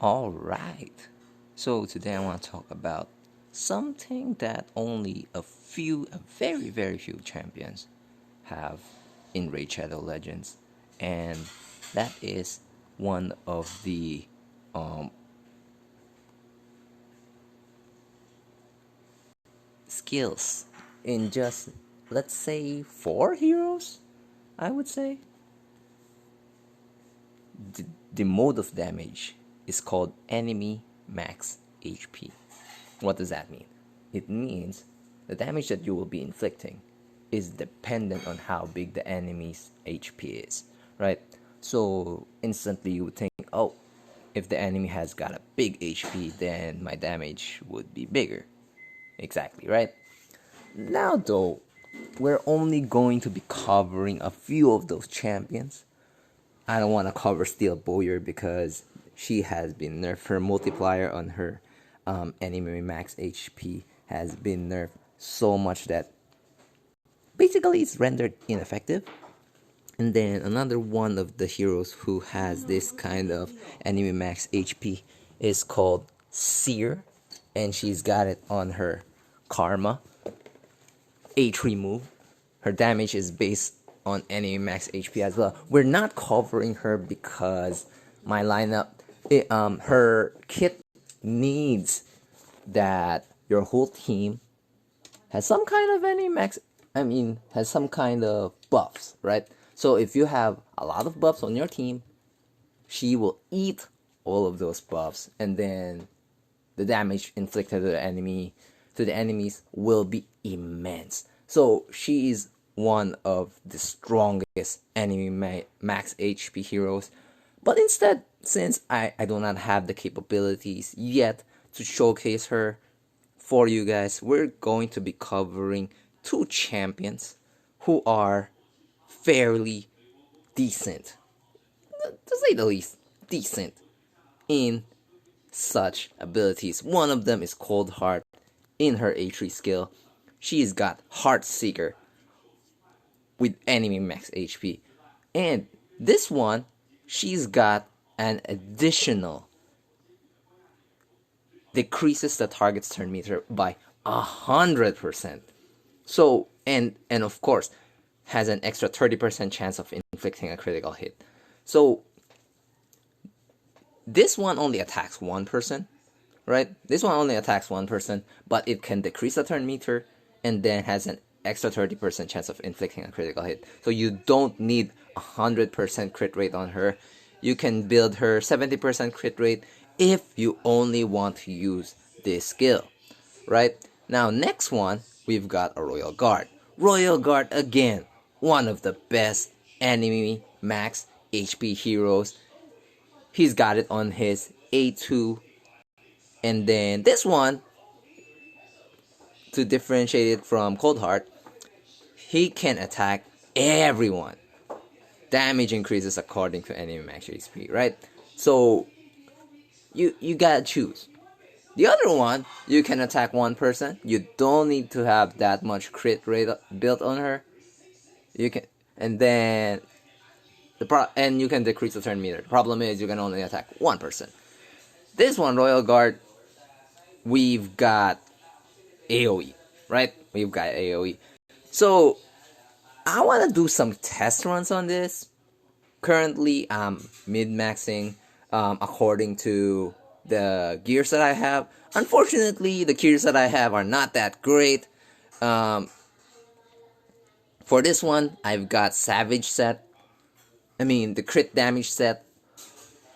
Alright, so today I want to talk about something that only a very, very few champions have in Raid Shadow Legends, and that is one of the um, skills in just, let's say, 4 heroes, I would say. The mode of damage is called enemy max HP. What does that mean? It means the damage that you will be inflicting is dependent on how big the enemy's HP is, right? So instantly you would think, oh, if the enemy has got a big HP, then my damage would be bigger. Exactly, right? Now though, we're only going to be covering a few of those champions. I don't want to cover Steel Bowyer because she has been nerfed. Her multiplier on her enemy max HP has been nerfed so much that basically it's rendered ineffective. And then another one of the heroes who has this kind of enemy max HP is called Seer, and she's got it on her Karma H3 move. Her damage is based on enemy max HP as well. We're not covering her because my lineup, her kit needs that your whole team has some kind of enemy max. Has some kind of buffs, right? So if you have a lot of buffs on your team, she will eat all of those buffs, and then the damage inflicted to the enemies will be immense. So she is one of the strongest enemy max HP heroes. But instead, since I do not have the capabilities yet to showcase her for you guys, we're going to be covering two champions who are fairly decent, to say the least, decent in such abilities. One of them is Coldheart in her A3 skill. She's got Heartseeker with enemy max HP. And this one, she's got an additional decreases the target's turn meter by 100%. So, and of course, has an extra 30% chance of inflicting a critical hit. So, this one only attacks one person, right? This one only attacks one person, but it can decrease the turn meter and then has an extra 30% chance of inflicting a critical hit. So you don't need 100% crit rate on her. You can build her 70% crit rate if you only want to use this skill, right? Now, next one, we've got a Royal Guard. Royal Guard, again, one of the best enemy max HP heroes. He's got it on his A2. And then this one, to differentiate it from Coldheart, he can attack everyone. Damage increases according to enemy max HP, right? So you gotta choose. The other one, you can attack one person. You don't need to have that much crit rate built on her. You can, and then and you can decrease the turn meter. The problem is you can only attack one person. This one, Royal Guard, we've got AoE, right? We've got AoE. So I want to do some test runs on this. Currently, I'm mid-maxing according to the gears that I have. Unfortunately, the gears that I have are not that great. For this one, I've got Savage set. The crit damage set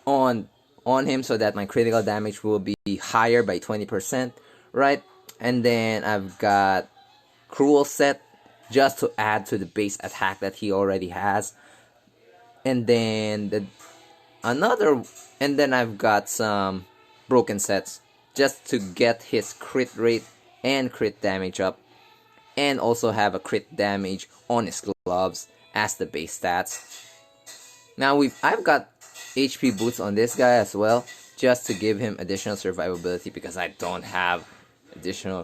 on him so that my critical damage will be higher by 20%, right? And then I've got Cruel set just to add to the base attack that he already has. And then I've got some broken sets just to get his crit rate and crit damage up, and also have a crit damage on his gloves as the base stats. Now I've got HP boots on this guy as well, just to give him additional survivability because I don't have additional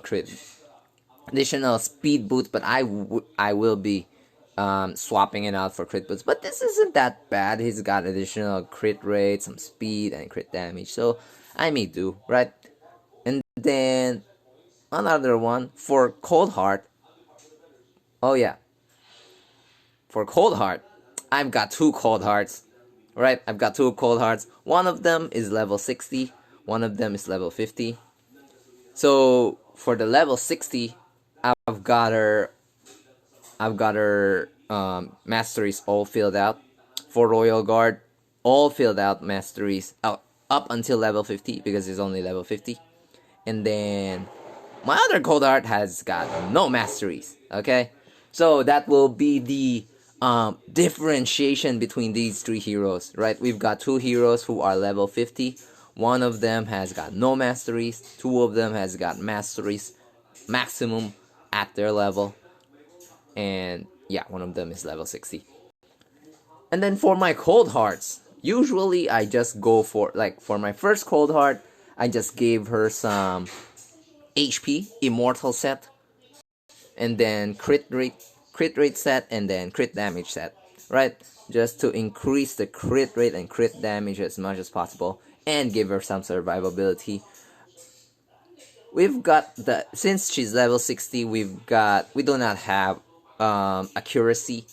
speed boots, but I will be swapping it out for crit boots. But this isn't that bad. He's got additional crit rate, some speed, and crit damage. So I may do, right? And then another one for Coldheart. Oh yeah, for Coldheart, I've got two Coldhearts. Right, I've got two Coldhearts. One of them is level 60. One of them is level 50. So for the level 60, I've got her masteries all filled out. For Royal Guard, all filled out masteries up until level 50 because it's only level 50. And then my other Coldheart has got no masteries. Okay, so that will be the differentiation between these three heroes. Right, we've got two heroes who are level 50. One of them has got no masteries. Two of them has got masteries maximum at their level. And yeah, one of them is level 60. And then for my Coldhearts, usually I just go for, like, for my first Coldheart, I just gave her some HP immortal set, and then crit rate set, and then crit damage set, right? Just to increase the crit rate and crit damage as much as possible, and give her some survivability. We've got the, since she's level 60, we do not have accuracy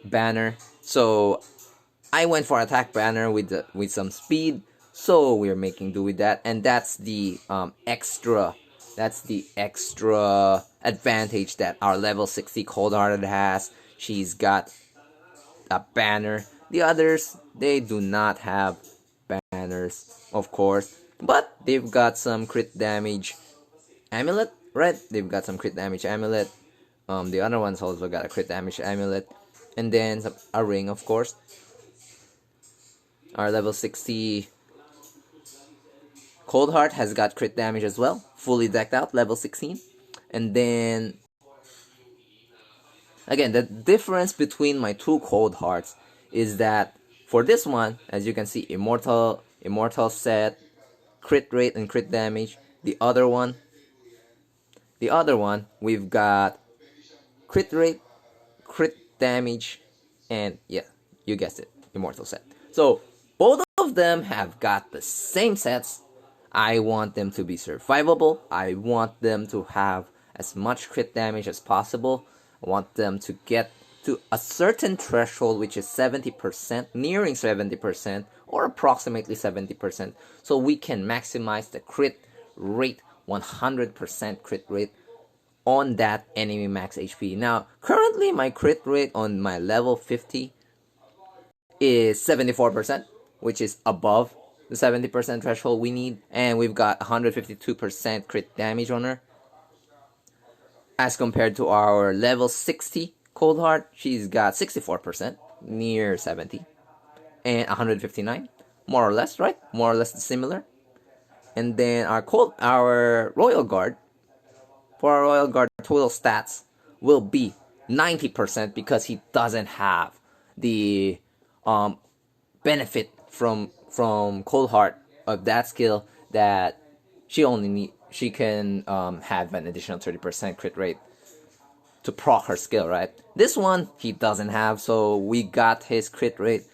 banner, so I went for attack banner with some speed, so we're making do with that, and that's the extra advantage that our level 60 Coldhearted has. She's got a banner. The others, they do not have banners, of course, but they've got some crit damage amulet, right? They've got some crit damage amulet. The other ones also got a crit damage amulet, and then a ring, of course. Our level 60 Coldheart has got crit damage as well, fully decked out, level 16. And then, again, the difference between my two Coldhearts is that for this one, as you can see, immortal set, crit rate and crit damage. The other one, we've got crit rate, crit damage, and yeah, you guessed it, immortal set. So both of them have got the same sets. I want them to be survivable. I want them to have as much crit damage as possible. I want them to get to a certain threshold, which is 70%, nearing 70%, or approximately 70%, so we can maximize the crit rate, 100% crit rate on that enemy max HP. Now, currently my crit rate on my level 50 is 74%, which is above the 70% threshold we need, and we've got 152% crit damage on her. As compared to our level 60 Coldheart, she's got 64%, near 70, and 159, more or less, right? More or less similar. And then our Royal Guard, for our Royal Guard total stats will be 90% because he doesn't have the benefit from Coldheart of that skill that she can have an additional 30% crit rate to proc her skill, right? This one he doesn't have, so we got his crit rate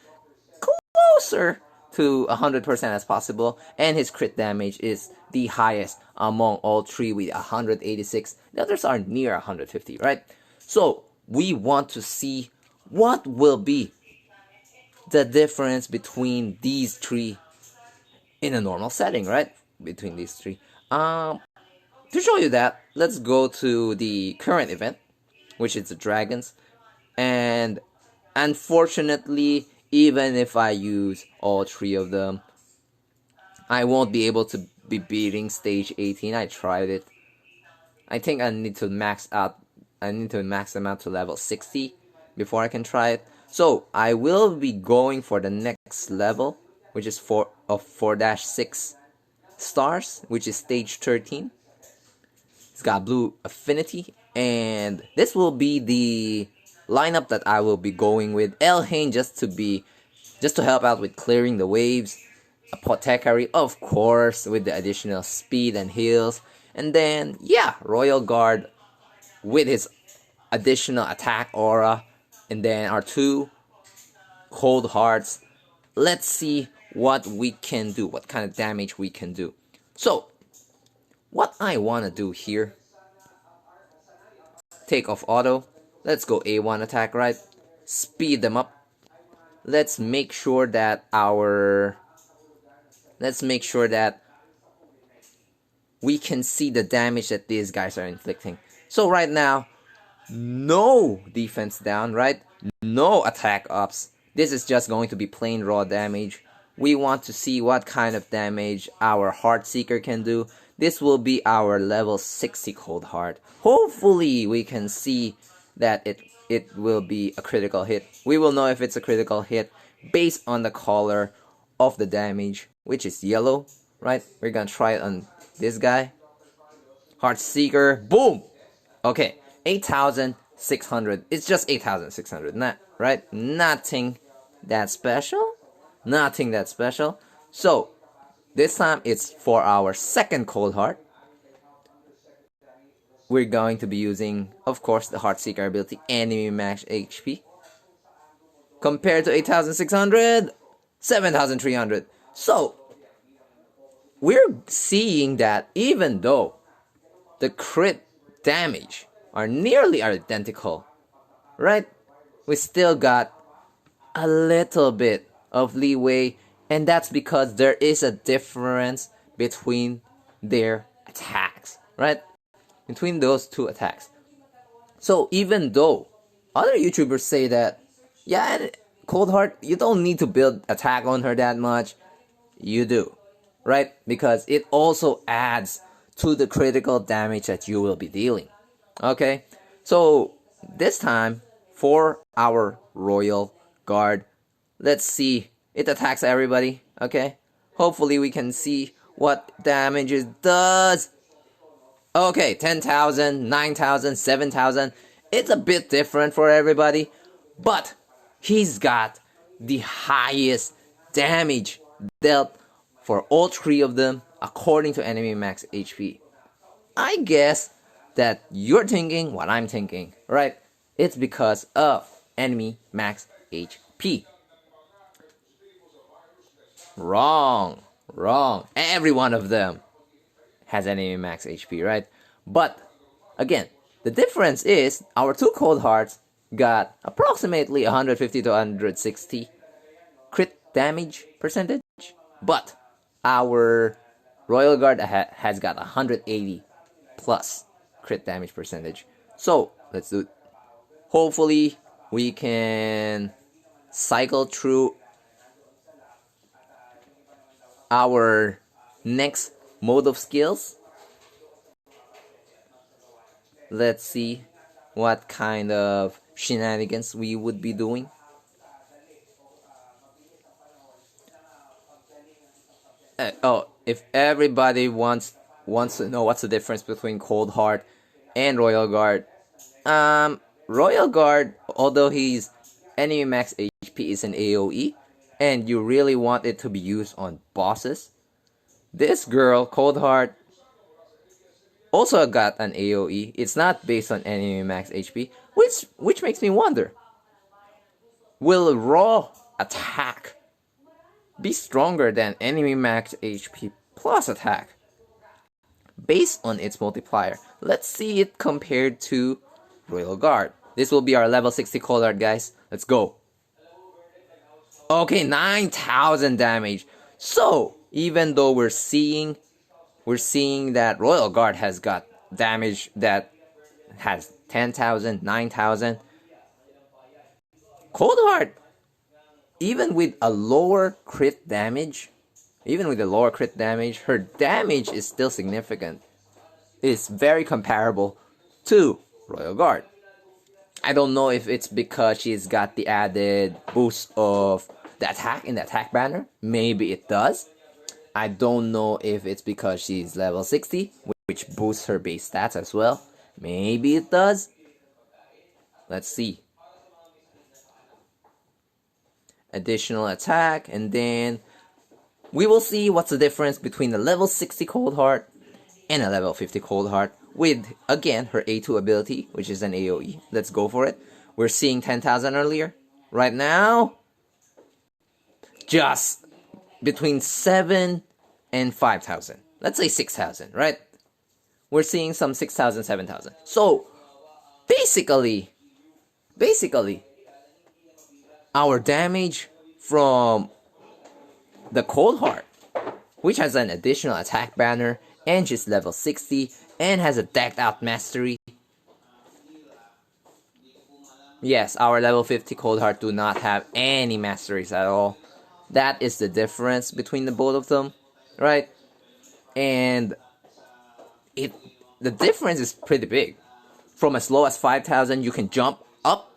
closer to 100% as possible, and his crit damage is the highest among all three with 186. The others are near 150, right? So we want to see what will be the difference between these three in a normal setting, right? Between these three. To show you that, let's go to the current event, which is the Dragons. And unfortunately, even if I use all three of them, I won't be able to be beating stage 18. I tried it. I think I need to max them out to level 60 before I can try it. So I will be going for the next level, which is 4-6 stars, which is stage 13. It's got blue affinity, and this will be the lineup that I will be going with. Elhain just to help out with clearing the waves. Apothecary, of course, with the additional speed and heals. And then, yeah, Royal Guard with his additional attack aura and then our 2 cold hearts. Let's see what we can do, what kind of damage we can do. So, what I want to do here, take off auto. Let's go A1 attack, right? Speed them up. Let's make sure that we can see the damage that these guys are inflicting. So right now, no defense down, right? No attack ups. This is just going to be plain raw damage. We want to see what kind of damage our Heartseeker can do. This will be our level 60 Coldheart. Hopefully we can see that it will be a critical hit. We will know if it's a critical hit based on the color of the damage, which is yellow, right? We're gonna try it on this guy. Heartseeker, boom! Okay, 8,600. It's just 8,600, right? Nothing that special. Nothing that special. So, this time it's for our second Coldheart. We're going to be using, of course, the Heartseeker ability, enemy max HP. Compared to 8,600, 7,300. So, we're seeing that even though the crit damage are nearly identical, right? We still got a little bit of leeway, and that's because there is a difference between their attacks, right? Between those 2 attacks. So even though other YouTubers say that, yeah, Coldheart, you don't need to build attack on her that much, you do, right? Because it also adds to the critical damage that you will be dealing. Okay, so this time for our Royal Guard, let's see. It attacks everybody. Okay, hopefully we can see what damage it does. Okay, 10,000, 9,000, 7,000. It's a bit different for everybody, but he's got the highest damage dealt for all 3 of them according to enemy max HP. I guess that you're thinking what I'm thinking, right? It's because of enemy max HP. Wrong. Every one of them has enemy max HP, right? But again, the difference is our 2 Coldhearts got approximately 150 to 160 crit damage percentage, but our Royal Guard has got 180 plus crit damage percentage. So let's do it. Hopefully we can cycle through our next mode of skills. Let's see what kind of shenanigans we would be doing. If everybody wants to know what's the difference between Coldheart and Royal Guard, Royal Guard, although he's enemy max HP, is an AoE, and you really want it to be used on bosses. This girl, Coldheart, also got an AoE. It's not based on enemy max HP, which makes me wonder, will raw attack be stronger than enemy max HP plus attack based on its multiplier? Let's see it compared to Royal Guard. This will be our level 60 Coldheart, guys. Let's go. Okay, 9,000 damage. So even though we're seeing that Royal Guard has got damage that has 10,000, 9,000, Coldheart, even with a lower crit damage, her damage is still significant. It's very comparable to Royal Guard. I don't know if it's because she's got the added boost of the attack in the attack banner. Maybe it does. I don't know if it's because she's level 60, which boosts her base stats as well. Maybe it does. Let's see. Additional attack, and then we will see what's the difference between the level 60 Coldheart and a level 50 Coldheart with, again, her A2 ability, which is an AoE. Let's go for it. we're seeing 10,000 earlier. Right now, just between 7 and 5,000. Let's say 6,000, right? We're seeing some 6,000, 7,000. So, basically, our damage from the Coldheart, which has an additional attack banner, and just level 60, and has a decked out mastery. Yes, our level 50 Coldheart do not have any masteries at all. That is the difference between the both of them, right? And the difference is pretty big. From as low as 5,000, you can jump up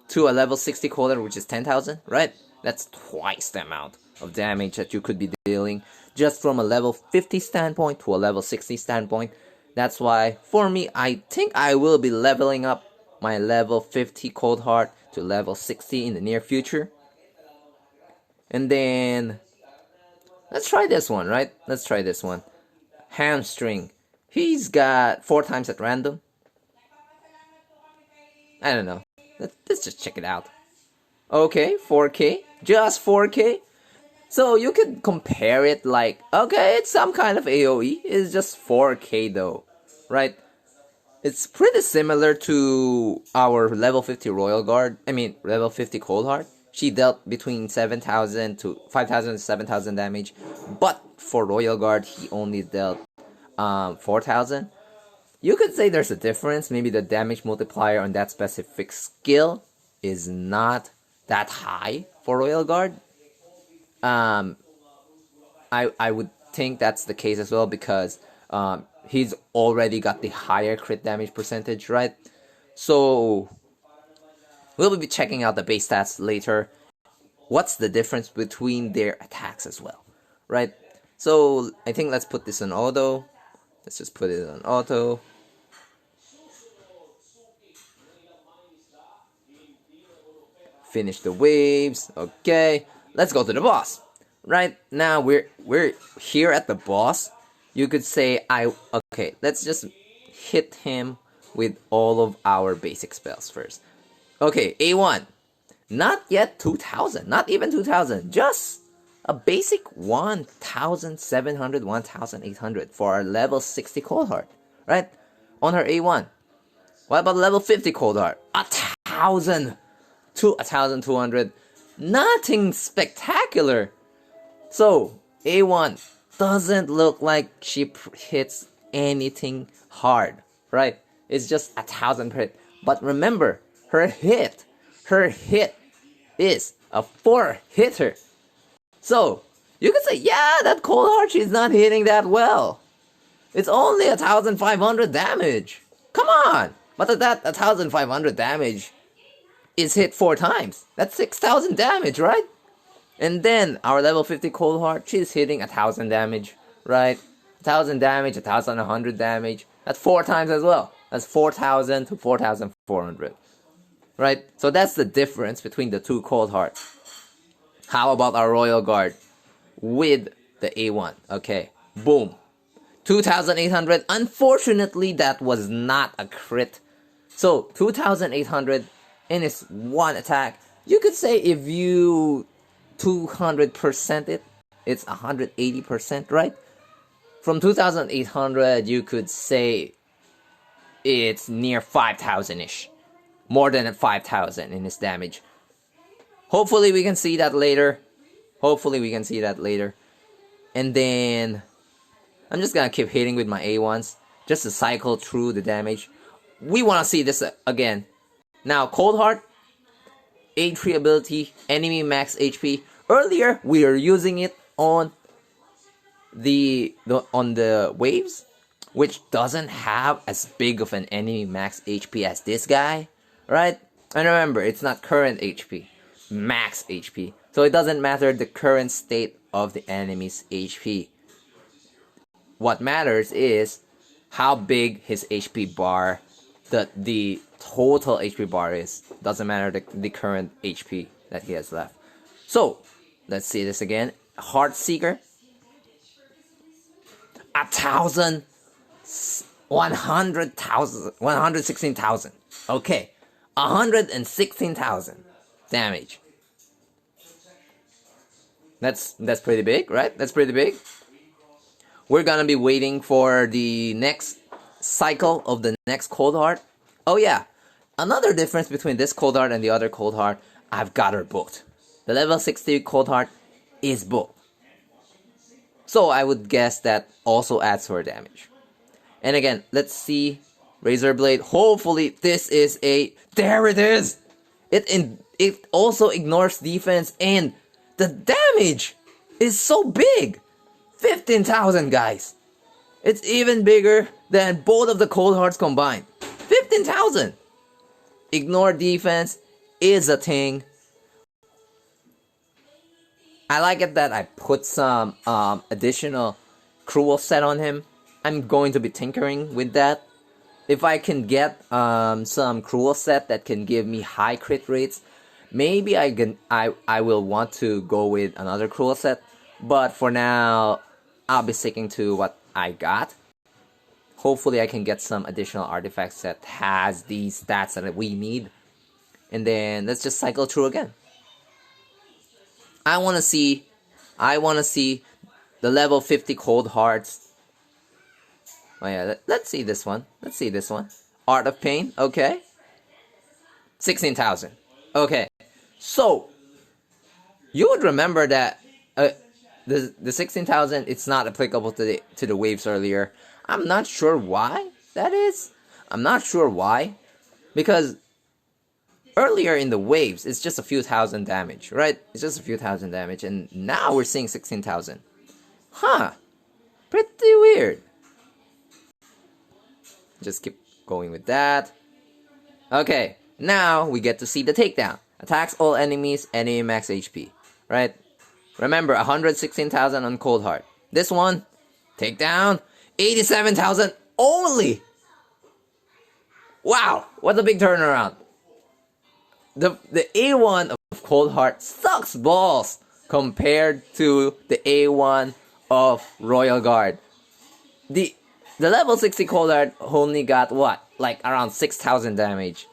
to a level 60 Coldheart, which is 10,000, right? That's twice the amount of damage that you could be dealing just from a level 50 standpoint to a level 60 standpoint. That's why, for me, I think I will be leveling up my level 50 Coldheart to level 60 in the near future. And then, let's try this one, right? Let's try this one. Hamstring. He's got 4 times at random. I don't know. Let's just check it out. Okay, 4K. Just 4K. So you could compare it like, okay, it's some kind of AoE. It's just 4K though, right? It's pretty similar to our level 50 Royal Guard. I mean, level 50 Coldheart. She dealt between 7,000 to 5,000 to 7,000 damage. But for Royal Guard, he only dealt 4,000. You could say there's a difference. Maybe the damage multiplier on that specific skill is not that high for Royal Guard. I would think that's the case as well, because he's already got the higher crit damage percentage, right? So we'll be checking out the base stats later. What's the difference between their attacks as well, right? So I think let's put this on auto. Let's just put it on auto. Finish the waves. Okay, let's go to the boss. Right now we're here at the boss. You could say okay, let's just hit him with all of our basic spells first. Okay, A1. Not yet 2,000, not even 2,000, just a basic 1,700, 1,800 for our level 60 Coldheart, right? On her A1. What about level 50 Coldheart? 1,000 to 1,200. Nothing spectacular. So, A1 doesn't look like she hits anything hard, right? It's just 1,000 per hit. But remember, her hit is a 4-hitter. So, you could say, yeah, that Coldheart, she's not hitting that well. It's only 1,500 damage. Come on! But that 1,500 damage is hit 4 times. That's 6,000 damage, right? And then our level 50 Coldheart, she's hitting 1,000 damage, right? 1,000 damage, 1,100 damage. That's 4 times as well. That's 4,000 to 4,400, right? So that's the difference between the two Coldhearts. How about our Royal Guard with the A1? Okay, boom. 2,800. Unfortunately, that was not a crit. So 2,800 in its one attack. You could say if you 200% it, it's 180%, right? From 2,800, you could say it's near 5,000-ish. More than 5,000 in its damage. Hopefully we can see that later. And then I'm just gonna keep hitting with my A1s just to cycle through the damage. We wanna see this again. Now, Coldheart, A3 ability, enemy max HP. Earlier, we were using it on the waves, which doesn't have as big of an enemy max HP as this guy, right? And remember, it's not current HP, max HP. So it doesn't matter the current state of the enemy's HP. What matters is how big his HP bar, the total HP bar is. Doesn't matter the current HP that he has left. So, let's see this again. Heartseeker. 116,000. Okay. 116,000 damage. That's pretty big, right? That's pretty big. We're gonna be waiting for the next cycle of the next Coldheart. Oh yeah, another difference between this Coldheart and the other Coldheart, I've got her booked. The level 60 Coldheart is booked. So I would guess that also adds to her damage. And again, let's see Razor Blade. Hopefully this is a... There it is! It also ignores defense, and the damage is so big! 15,000, guys! It's even bigger than both of the Coldhearts combined. 15,000! Ignore defense is a thing. I like it that I put some additional cruel set on him. I'm going to be tinkering with that. If I can get some cruel set that can give me high crit rates, maybe I will want to go with another cruel set. But for now, I'll be sticking to what I got. Hopefully I can get some additional artifacts that has these stats that we need. And then let's just cycle through again. I want to see the level 50 Coldhearts. Oh yeah, let's see this one. Let's see this one. Art of Pain, okay. 16,000. Okay. So, you would remember that the 16,000, it's not applicable to the waves earlier. I'm not sure why that is. I'm not sure why. Because earlier in the waves, it's just a few thousand damage, right? It's just a few thousand damage, and now we're seeing 16,000. Huh. Pretty weird. Just keep going with that. Okay, now we get to see the takedown. Attacks all enemies, enemy max HP. Right? Remember, 116,000 on Coldheart. This one, takedown, 87,000 only! Wow, what a big turnaround. The A1 of Coldheart sucks balls compared to the A1 of Royal Guard. The level 60 Coldheart only got what? Like around 6,000 damage.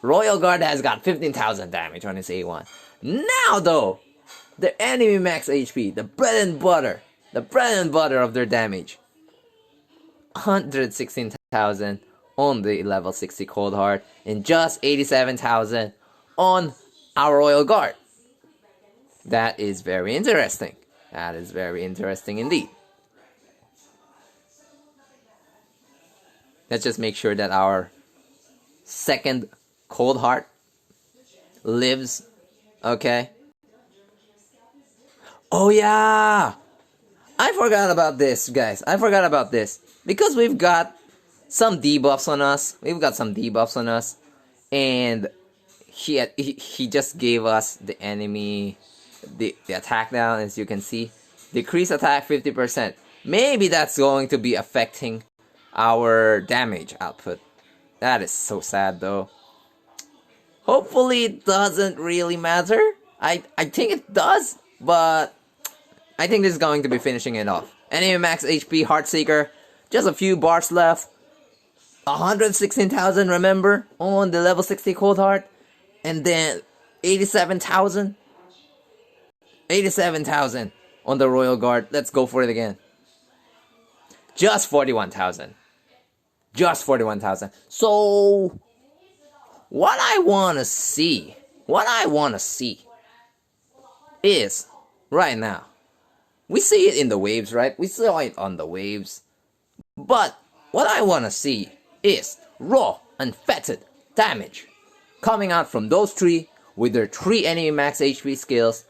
Royal Guard has got 15,000 damage on his A1. Now though, the enemy max HP, the bread and butter of their damage. 116,000 on the level 60 Coldheart and just 87,000 on our Royal Guard. That is very interesting. That is very interesting indeed. Let's just make sure that our second Coldheart lives. Okay. Oh yeah! I forgot about this, guys. I forgot about this. Because we've got some debuffs on us. And he just gave us the enemy the attack down, as you can see. Decrease attack 50%. Maybe that's going to be affecting our damage output. That is so sad though. Hopefully it doesn't really matter. I think it does, but I think this is going to be finishing it off. Enemy max HP, Heartseeker. Just a few bars left. 116,000, remember? On the level 60 Coldheart. And then 87,000. 87,000 on the Royal Guard. Let's go for it again. Just 41,000. Just 41,000. So, what I want to see is, right now, we see it in the waves, right? We saw it on the waves. But, what I want to see is raw, unfettered damage coming out from those three with their 3 enemy max HP skills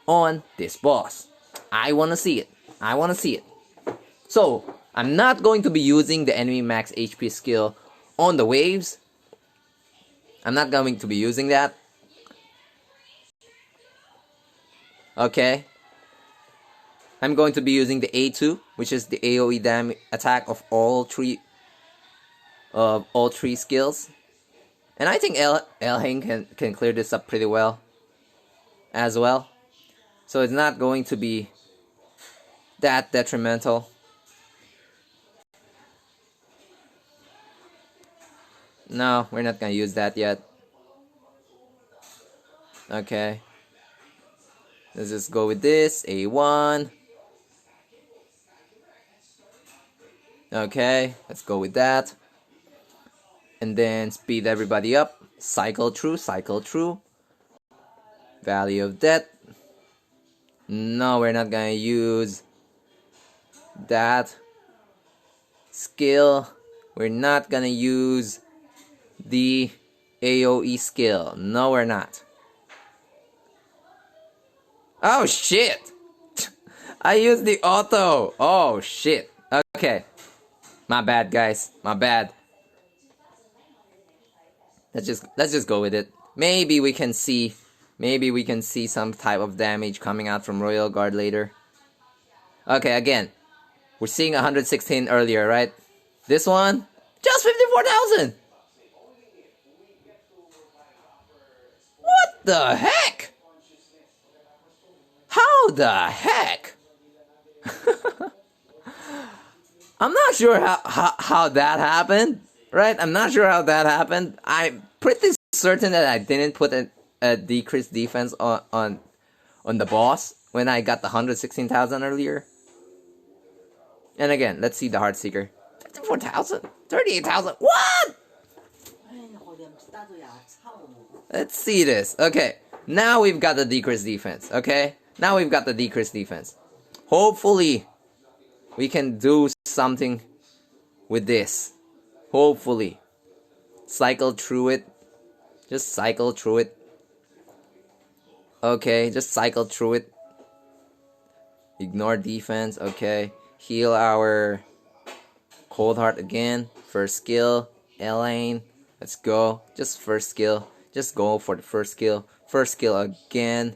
on this boss. I want to see it. So, I'm not going to be using the enemy max HP skill on the waves. I'm not going to be using that. Okay. I'm going to be using the A2, which is the AoE damage attack of all three skills. And I think Elhing can clear this up pretty well as well. So it's not going to be that detrimental. No, we're not gonna use that yet. Okay. Let's just go with this. A1. Okay, let's go with that. And then speed everybody up. Cycle through, cycle through. Value of death. No, we're not gonna use that skill. We're not gonna use the AoE skill. No, we're not. Oh shit! I used the auto. Oh shit. Okay. My bad, guys. My bad. Let's just go with it. Maybe we can see some type of damage coming out from Royal Guard later. Okay, again. We're seeing 116 earlier, right? This one, just 54,000. What the heck? How the heck? I'm not sure how that happened, right? I'm not sure how that happened. I'm pretty certain that I didn't put a decreased defense on the boss when I got the 116,000 earlier. And again, let's see the Heartseeker. 54,000? 38,000? What? Let's see this. Okay, now we've got the decreased defense, okay? Now we've got the decreased defense. Hopefully, we can do something with this. Hopefully. Cycle through it. Just cycle through it. Okay, just cycle through it. Ignore defense, okay. Heal our Coldheart again. First skill. Elaine. Let's go. Just first skill. Just go for the first skill. First skill again.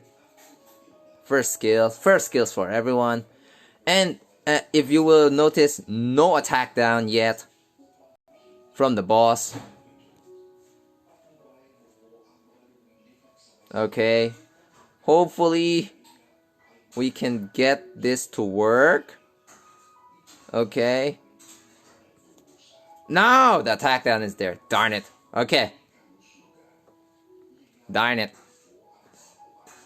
First skill. First skills for everyone. And if you will notice, no attack down yet from the boss. Okay. Hopefully we can get this to work. Okay. No! The attack down is there. Darn it. Okay. Darn it.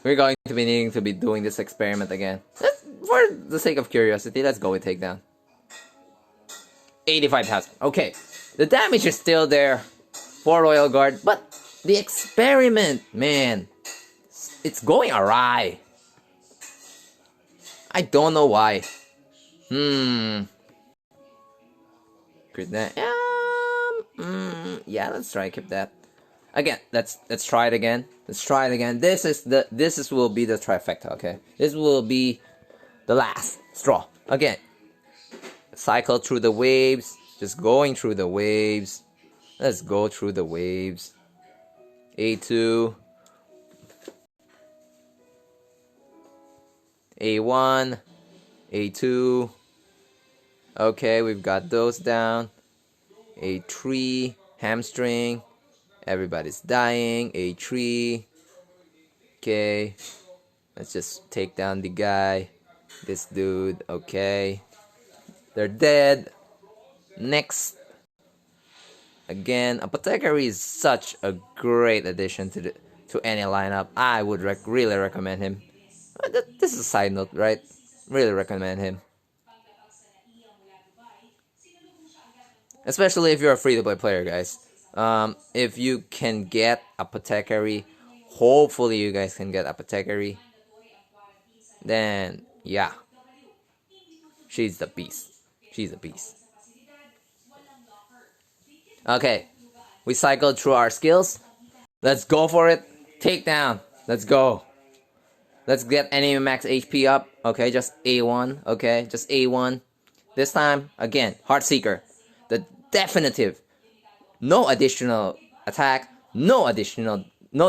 We're going to be needing to be doing this experiment again. For the sake of curiosity, let's go with takedown. 85,000. Okay. The damage is still there for Royal Guard, but the experiment, man, it's going awry. I don't know why. Yeah, let's try keep that. Again, let's try it again. Let's try it again. This will be the trifecta, okay? This will be the last straw. Again. Cycle through the waves. Just going through the waves. Let's go through the waves. A2. A1. A2. Okay, we've got those down. A3. Hamstring. Everybody's dying. A3. Okay. Let's just take down the guy. This dude. Okay. They're dead. Next. Again, Apothecary is such a great addition to any lineup. I would really recommend him. This is a side note, right? Really recommend him. Especially if you're a free-to-play player, guys. If you can get Apothecary, hopefully you guys can get Apothecary. Then, yeah. She's the beast. She's a beast. Okay. We cycled through our skills. Let's go for it. Takedown. Let's go. Let's get enemy max HP up. Okay, just A1. Okay, just A1. This time, again, Heartseeker. The definitive. No additional attack. No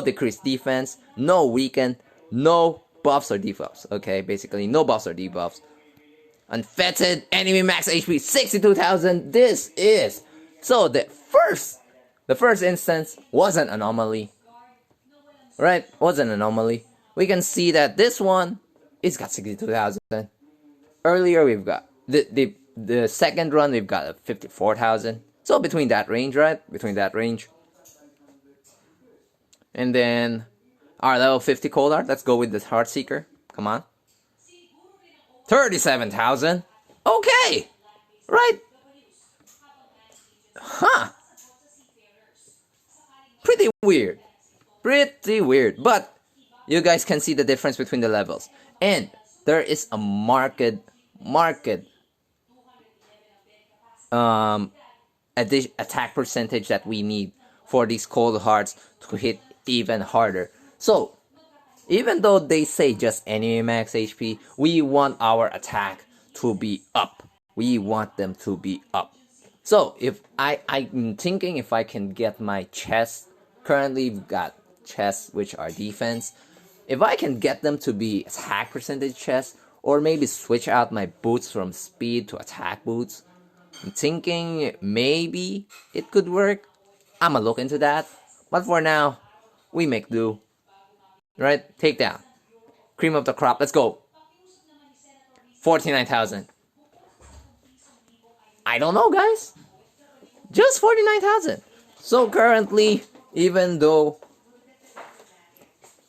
decreased defense. No weaken. No buffs or debuffs. Okay, basically no buffs or debuffs. Unfettered enemy max HP 62,000. This is so the first instance was an anomaly, right? Was an anomaly. We can see that this one it's got 62,000. Earlier we've got the second run we've got 54,000. So between that range, right? Between that range. And then Our level 50 Coldheart. Let's go with the Heartseeker. Come on. 37,000. Okay. Right. Huh. Pretty weird. Pretty weird. But you guys can see the difference between the levels. And there is a marked attack percentage that we need for these cold hearts to hit even harder. So even though they say just enemy max HP, we want our attack to be up. We want them to be up. So if I'm thinking if I can get my chest, currently we've got chests which are defense. If I can get them to be attack percentage chests, or maybe switch out my boots from speed to attack boots, I'm thinking maybe it could work. I'ma look into that. But for now, we make do. Right? Takedown. Cream of the crop. Let's go. 49,000. I don't know, guys. Just 49,000. So currently, even though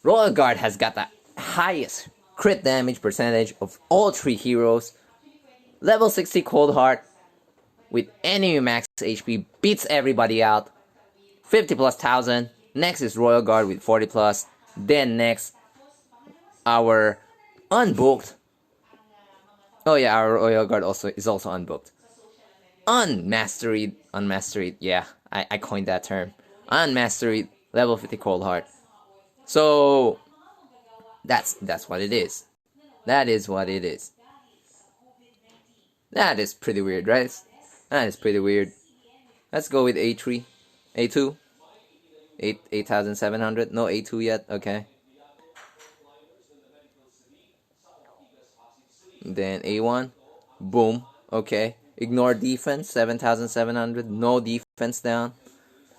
Royal Guard has got the highest crit damage percentage of all three heroes, level 60 Coldheart with enemy max HP beats everybody out. 50 plus 1,000. Next is Royal Guard with 40 plus. Then next, our unbooked. Oh yeah, our Royal Guard is also unbooked. Unmastered, yeah, I coined that term. Unmastered, level 50 Coldheart. So that's what it is. That is what it is. That is pretty weird, right? That is pretty weird. Let's go with A3, A2. 8,700. No A2 yet. Okay. Then A1. Boom. Okay. Ignore defense. 7,700. No defense down.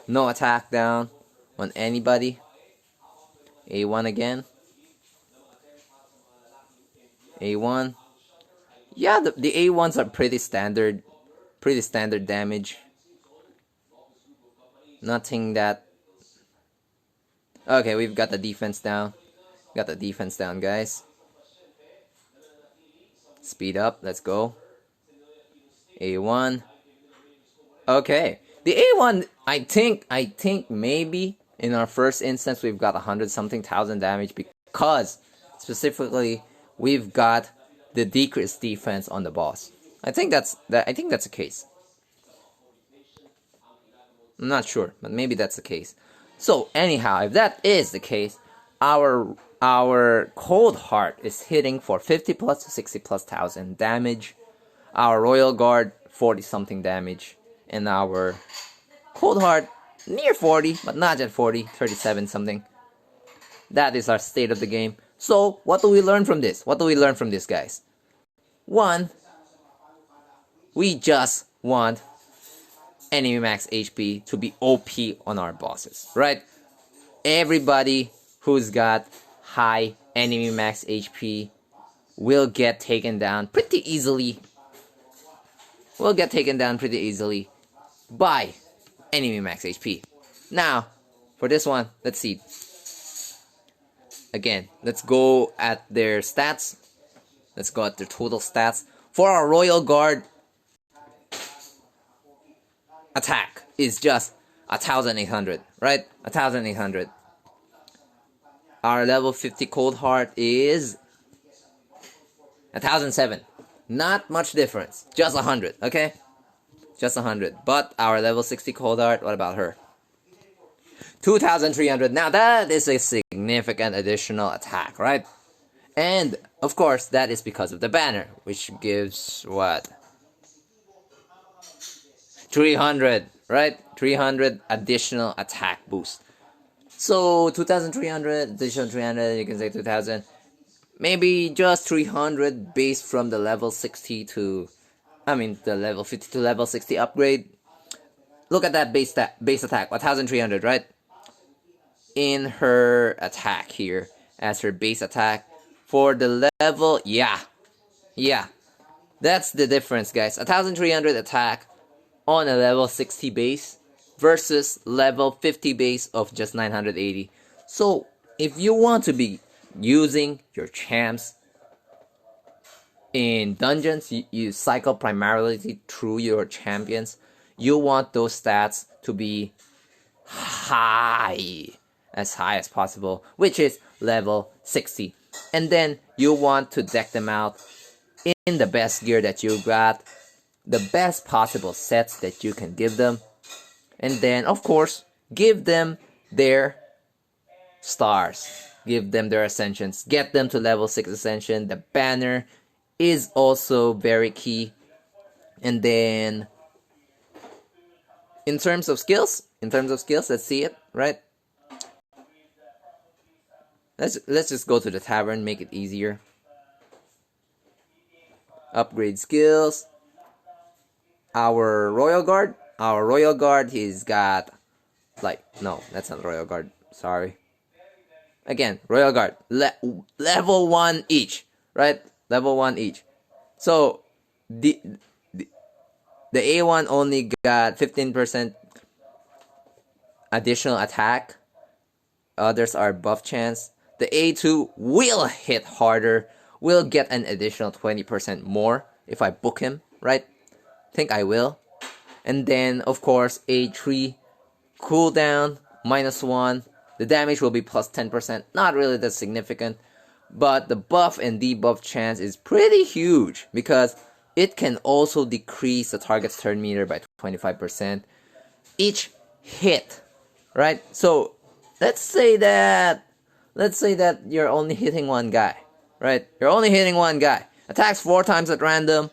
No attack down on anybody. A1 again. A1. Yeah, the A1s are pretty standard. Pretty standard damage. Nothing that... Okay, we've got the defense down. Got the defense down, guys. Speed up. Let's go. A1. Okay. The A1, I think maybe in our first instance we've got 100-something thousand damage because specifically we've got the decreased defense on the boss. I think that's the case. I'm not sure, but maybe that's the case. So anyhow, if that is the case, our Coldheart is hitting for 50 plus to 60 plus thousand damage. Our Royal Guard 40 something damage, and our Coldheart near 40, but not at 40, 37 something. That is our state of the game. So what do we learn from this? What do we learn from this, guys? One, we just want enemy max HP to be OP on our bosses, right? Everybody who's got high enemy max HP will get taken down pretty easily. Will get taken down pretty easily by enemy max HP. Now, for this one, let's see. Again, let's go at their stats. Let's go at their total stats. For our Royal Guard, attack is just 1,800, right? 1,800. Our level 50 Coldheart is 1,007. Not much difference. Just 100, okay? Just 100. But our level 60 Coldheart, what about her? 2,300. Now that is a significant additional attack, right? And, of course, that is because of the banner, which gives, what? 300, right? 300 additional attack boost. So 2,300, additional 300, you can say 2,000. Maybe just 300 based from the level 60 to... the level 50 to level 60 upgrade. Look at that base attack, 1,300, right? In her attack here, as her base attack. For the level, yeah. That's the difference, guys. 1,300 attack on a level 60 base versus level 50 base of just 980. So if you want to be using your champs in dungeons, you cycle primarily through your champions. You want those stats to be high as possible, which is level 60. And then you want to deck them out in the best gear that you got, the best possible sets that you can give them, and then of course give them their stars, give them their ascensions, get them to level 6 ascension. The banner is also very key. And then in terms of skills, let's see it, right? Let's just go to the tavern, make it easier. Upgrade skills. Our Royal Guard, he's got like, no, that's not Royal Guard, sorry. Again, Royal Guard, level 1 each, right? Level 1 each. So the A1 only got 15% additional attack. Others are buff chance. The A2 will hit harder, will get an additional 20% more if I book him, right? Think I will. And then of course A3 cooldown -1. The damage will be plus 10%. Not really that significant, but the buff and debuff chance is pretty huge because it can also decrease the target's turn meter by 25% each hit, right? So let's say that you're only hitting one guy, right? You're only hitting one guy. Attacks 4 times at random.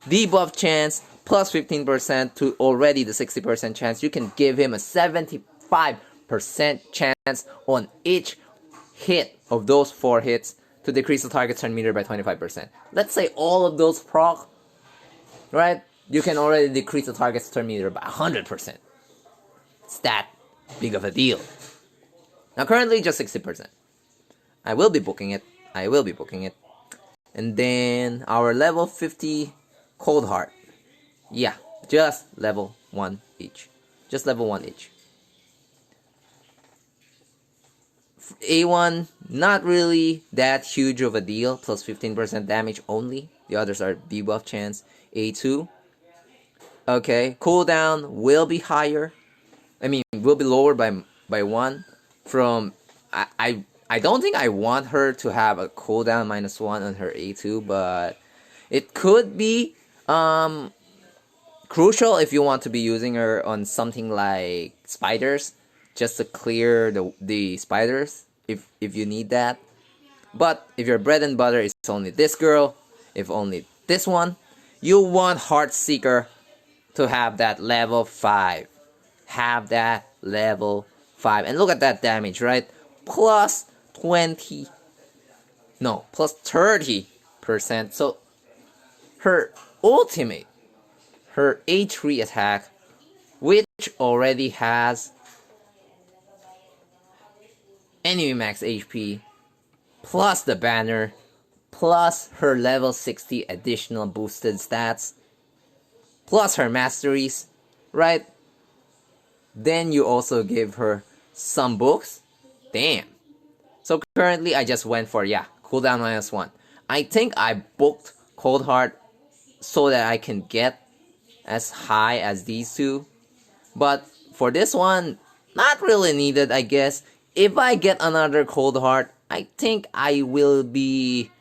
Debuff chance plus 15% to already the 60% chance. You can give him a 75% chance on each hit of those 4 hits to decrease the target's turn meter by 25%. Let's say all of those proc, right? You can already decrease the target's turn meter by 100%. It's that big of a deal. Now currently just 60%. I will be booking it. And then our level 50 Coldheart. Yeah, just level 1 each. A1, not really that huge of a deal, plus 15% damage only. The others are debuff chance. A2, okay, cooldown will be higher. I mean, will be lowered by 1 from... I don't think I want her to have a cooldown -1 on her A2, but it could be crucial if you want to be using her on something like spiders, just to clear the spiders if you need that. But if your bread and butter is only this girl, if only this one, you want Heartseeker to have that level 5. Have that level 5. And look at that damage, right? Plus 30%. So her ultimate, her A3 attack, which already has enemy max HP, plus the banner, plus her level 60 additional boosted stats, plus her masteries, right? Then you also give her some books. Damn. So currently I just went for, yeah, cooldown -1. I think I booked Coldheart so that I can get as high as these two. But for this one, not really needed, I guess. If I get another Coldheart, I think I will be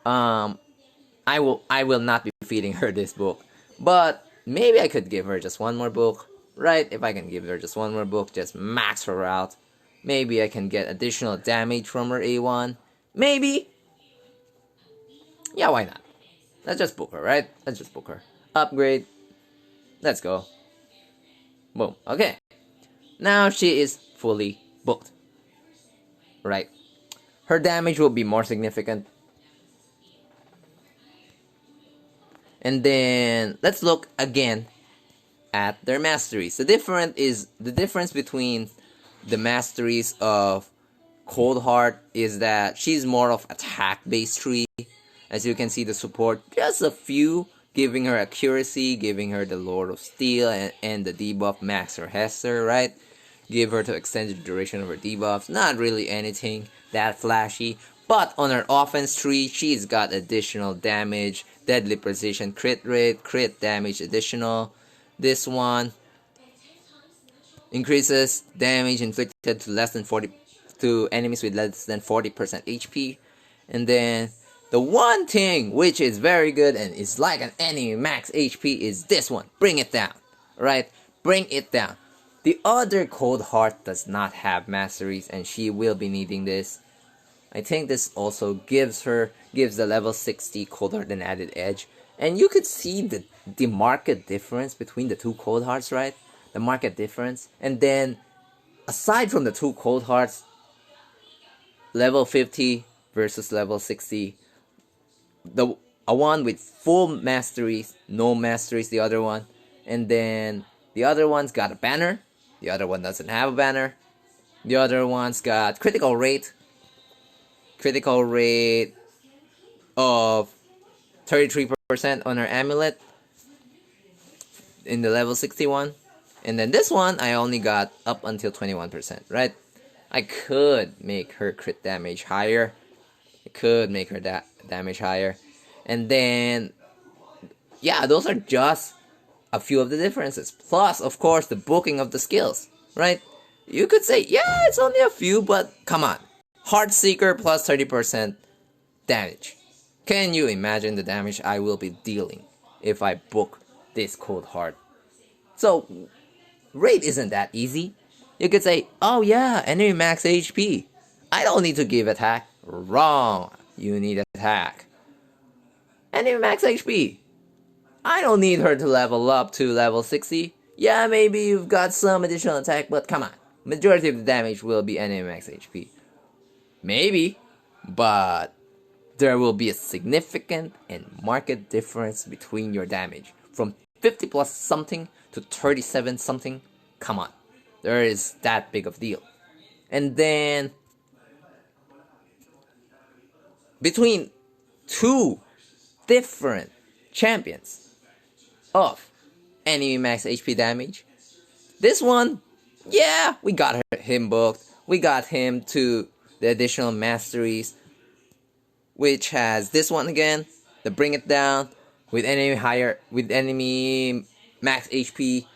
I will not be feeding her this book. But maybe I could give her just one more book, right? If I can give her just one more book, just max her out. Maybe I can get additional damage from her A1. Maybe. Yeah, why not? Let's just book her, right? Let's just book her. Upgrade. Let's go. Boom. Okay. Now she is fully booked. Right. Her damage will be more significant. And then let's look again at their masteries. The difference between the masteries of Coldheart is that she's more of attack-based tree. As you can see, the support, just a few, giving her accuracy, giving her the Lord of Steel, and the debuff Max or Hester, right? give her to extend the duration of her debuffs. Not really anything that flashy. But on her offense tree, she's got additional damage, deadly precision, crit rate, crit damage additional. This one increases damage inflicted to less than 40 to enemies with less than 40% HP. And then the one thing which is very good and is like an enemy max HP is this one. Bring it down. Right? Bring it down. The other Coldheart does not have Masteries, and she will be needing this. I think this also gives the level 60 Coldheart an added edge. And you could see the market difference between the two Coldhearts, right? The market difference. And then, aside from the two Coldhearts, level 50 versus level 60, a one with full masteries, no masteries, the other one. And then, the other one's got a banner. The other one doesn't have a banner. The other one's got critical rate of 33% on her amulet in the level 61. And then this one, I only got up until 21%, right? I could make her crit damage higher. I could make her damage higher. And then, yeah, those are just a few of the differences. Plus, of course, the booking of the skills, right? You could say, yeah, it's only a few, but come on. Heartseeker plus 30% damage. Can you imagine the damage I will be dealing if I book this Coldheart? So, raid isn't that easy. You could say, oh yeah, enemy max HP. I don't need to give attack. Wrong. You need attack. Enemy max HP. I don't need her to level up to level 60. Yeah, maybe you've got some additional attack, but come on. Majority of the damage will be enemy max HP. Maybe, but there will be a significant and marked difference between your damage. From 50 plus something to 37 something. Come on. There is that big of deal. And then, between two different champions of enemy max HP damage, this one, yeah, we got him booked. We got him to the additional masteries, which has this one again, the bring it down with enemy max HP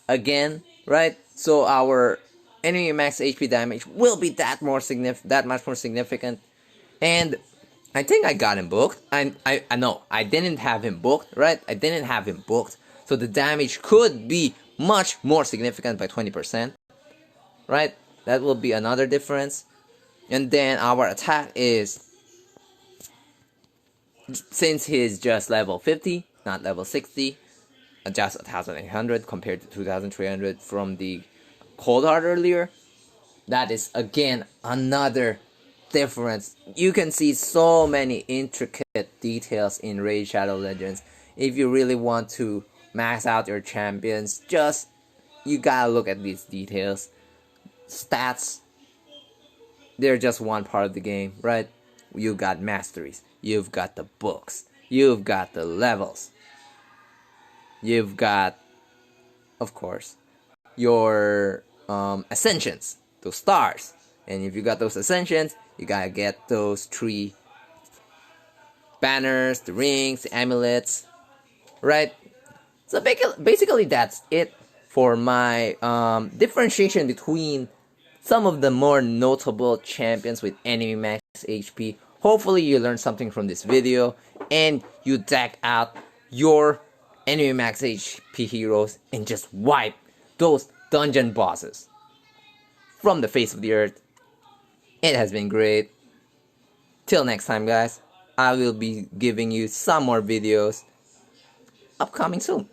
again, right? So our enemy max HP damage will be that much more significant. And I think I got him booked. I know I didn't have him booked, right? I didn't have him booked, so the damage could be much more significant by 20%, right? That will be another difference. And then our attack is, since he's just level 50, not level 60, just 1,800 compared to 2,300 from the Coldheart earlier. That is again another difference. You can see so many intricate details in Raid Shadow Legends. If you really want to max out your champions, you gotta look at these details. Stats, they're just one part of the game, right? You've got masteries, you've got the books, you've got the levels, you've got, of course, your ascensions, those stars. And if you got those ascensions, you gotta get those 3 banners, the rings, the amulets, right? So basically that's it for my differentiation between some of the more notable champions with enemy max HP. Hopefully you learned something from this video and you deck out your enemy max HP heroes and just wipe those dungeon bosses from the face of the earth. It has been great. Till next time, guys, I will be giving you some more videos upcoming soon.